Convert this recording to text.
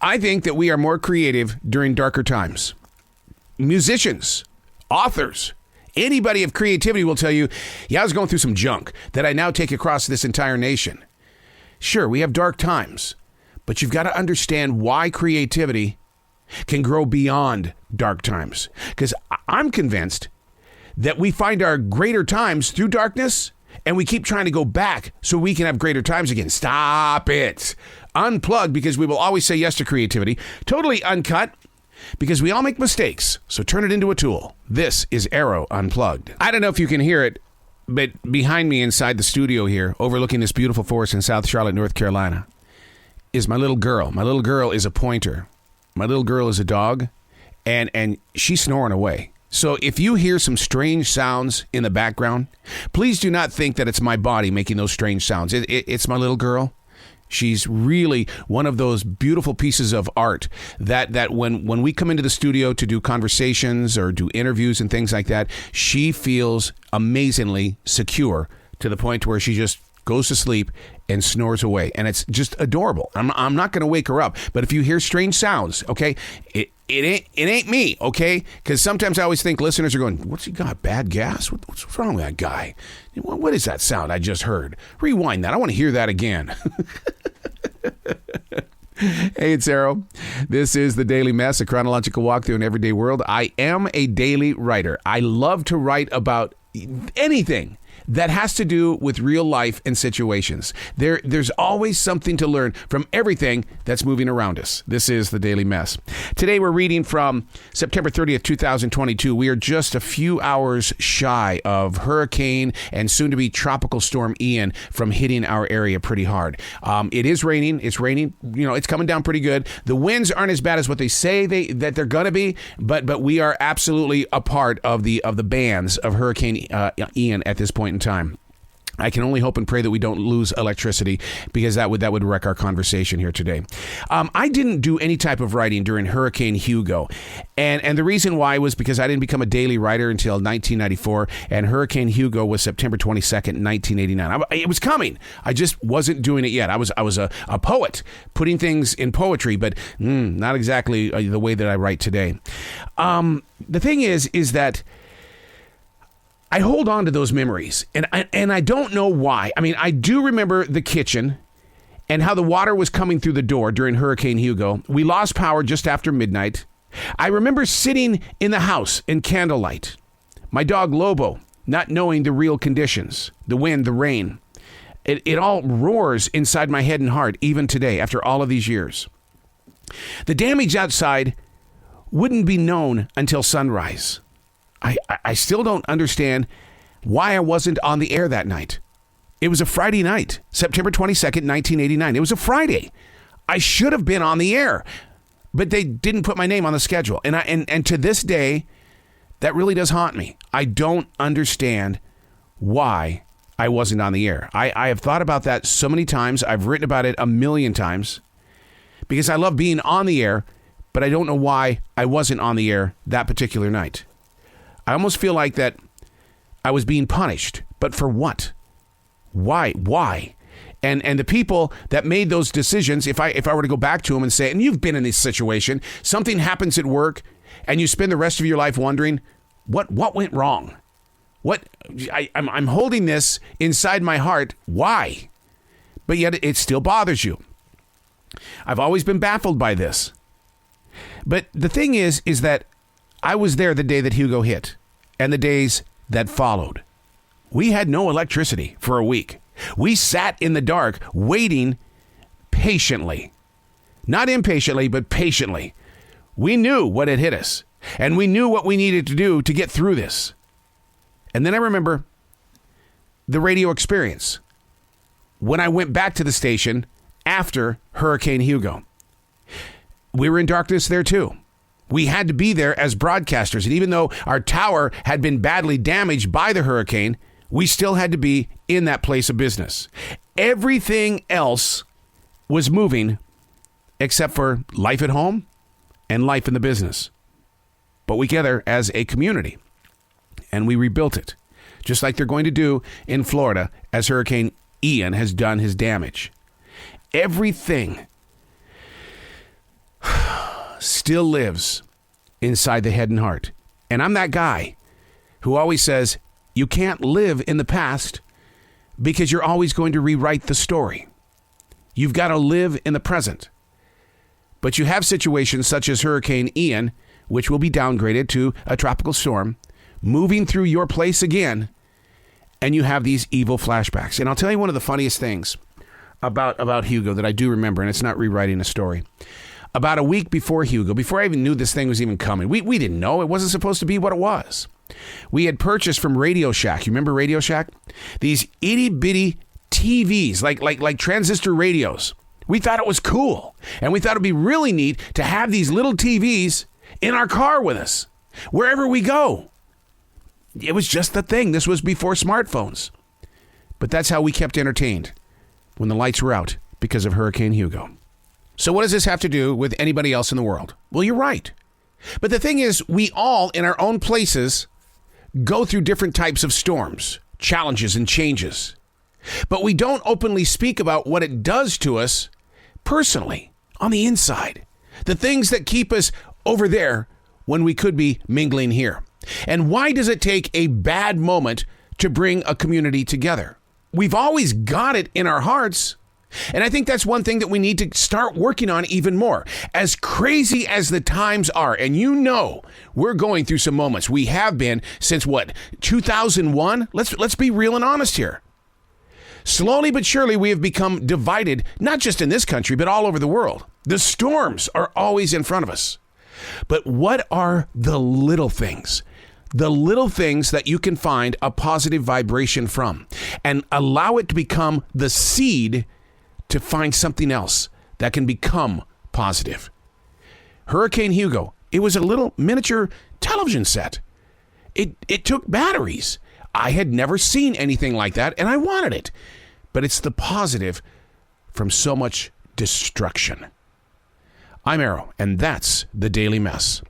I think that we are more creative during darker times. Musicians, authors, anybody of creativity will tell you, yeah, I was going through some junk that I now take across this entire nation. Sure, we have dark times, but you've got to understand why creativity can grow beyond dark times. Because I'm convinced that we find our greater times through darkness, and we keep trying to go back so we can have greater times again. Stop it. Unplugged, because we will always say yes to creativity. Totally uncut, because we all make mistakes. So turn it into a tool. This is Arroe Unplugged. I don't know if you can hear it, but behind me inside the studio here, overlooking this beautiful forest in South Charlotte, North Carolina, is my little girl. My little girl is a pointer. My little girl is a dog, and she's snoring away. So if you hear some strange sounds in the background, please do not think that it's my body making those strange sounds. It's my little girl. She's really one of those beautiful pieces of art that when we come into the studio to do conversations or do interviews and things like that, she feels amazingly secure to the point where she just goes to sleep and snores away. And it's just adorable. I'm not going to wake her up. But if you hear strange sounds, okay, it ain't me, okay? Because sometimes I always think listeners are going, what's he got, bad gas? What's wrong with that guy? What is that sound I just heard? Rewind that. I want to hear that again. Hey, it's Arroe. This is The Daily Mess, a chronological walk through an everyday world. I am a daily writer. I love to write about anything that has to do with real life and situations. There's always something to learn from everything that's moving around us. This is The Daily Mess. Today we're reading from September 30th, 2022. We are just a few hours shy of hurricane and soon-to-be tropical storm Ian from hitting our area pretty hard. It is raining. It's raining. You know, it's coming down pretty good. The winds aren't as bad as what they say that they're going to be, but we are absolutely a part of the bands of Hurricane Ian at this point in time. I can only hope and pray that we don't lose electricity, because that would wreck our conversation here today. I didn't do any type of writing during Hurricane Hugo, and the reason why was because I didn't become a daily writer until 1994, and Hurricane Hugo was September 22nd, 1989. It was coming. I just wasn't doing it yet. I was a poet, putting things in poetry, but not exactly the way that I write today. The thing is that I hold on to those memories, and I don't know why. I mean, I do remember the kitchen and how the water was coming through the door during Hurricane Hugo. We lost power just after midnight. I remember sitting in the house in candlelight, my dog Lobo, not knowing the real conditions, the wind, the rain. It all roars inside my head and heart, even today, after all of these years. The damage outside wouldn't be known until sunrise. I still don't understand why I wasn't on the air that night. It was a Friday night, September 22nd, 1989. It was a Friday. I should have been on the air, but they didn't put my name on the schedule. And to this day, that really does haunt me. I don't understand why I wasn't on the air. I have thought about that so many times. I've written about it a million times because I love being on the air, but I don't know why I wasn't on the air that particular night. I almost feel like that I was being punished, but for what? Why? And the people that made those decisions, if I were to go back to them and say, and you've been in this situation, something happens at work, and you spend the rest of your life wondering, what went wrong? I'm holding this inside my heart. Why? But yet it still bothers you. I've always been baffled by this. But the thing is that I was there the day that Hugo hit and the days that followed. We had no electricity for a week. We sat in the dark waiting patiently. Not impatiently, but patiently. We knew what had hit us, and we knew what we needed to do to get through this. And then I remember the radio experience when I went back to the station after Hurricane Hugo. We were in darkness there too. We had to be there as broadcasters. And even though our tower had been badly damaged by the hurricane, we still had to be in that place of business. Everything else was moving except for life at home and life in the business. But we together as a community, and we rebuilt it, just like they're going to do in Florida as Hurricane Ian has done his damage. Everything still lives inside the head and heart. And I'm that guy who always says, you can't live in the past because you're always going to rewrite the story. You've got to live in the present. But you have situations such as Hurricane Ian, which will be downgraded to a tropical storm, moving through your place again, and you have these evil flashbacks. And I'll tell you one of the funniest things about Hugo that I do remember, and it's not rewriting a story. About a week before Hugo, before I even knew this thing was even coming, we didn't know. It wasn't supposed to be what it was. We had purchased from Radio Shack. You remember Radio Shack? These itty-bitty TVs, like transistor radios. We thought it was cool. And we thought it'd be really neat to have these little TVs in our car with us, wherever we go. It was just the thing. This was before smartphones. But that's how we kept entertained when the lights were out because of Hurricane Hugo. So what does this have to do with anybody else in the world? Well, you're right. But the thing is, we all, in our own places, go through different types of storms, challenges, and changes. But we don't openly speak about what it does to us personally, on the inside. The things that keep us over there when we could be mingling here. And why does it take a bad moment to bring a community together? We've always got it in our hearts. And I think that's one thing that we need to start working on even more. As crazy as the times are, and you know we're going through some moments. We have been since, 2001? Let's be real and honest here. Slowly but surely, we have become divided, not just in this country, but all over the world. The storms are always in front of us. But what are the little things? The little things that you can find a positive vibration from and allow it to become the seed to find something else that can become positive. Hurricane Hugo, it was a little miniature television set. It took batteries. I had never seen anything like that, and I wanted it. But it's the positive from so much destruction. I'm Arroe, and that's the Daily Mess.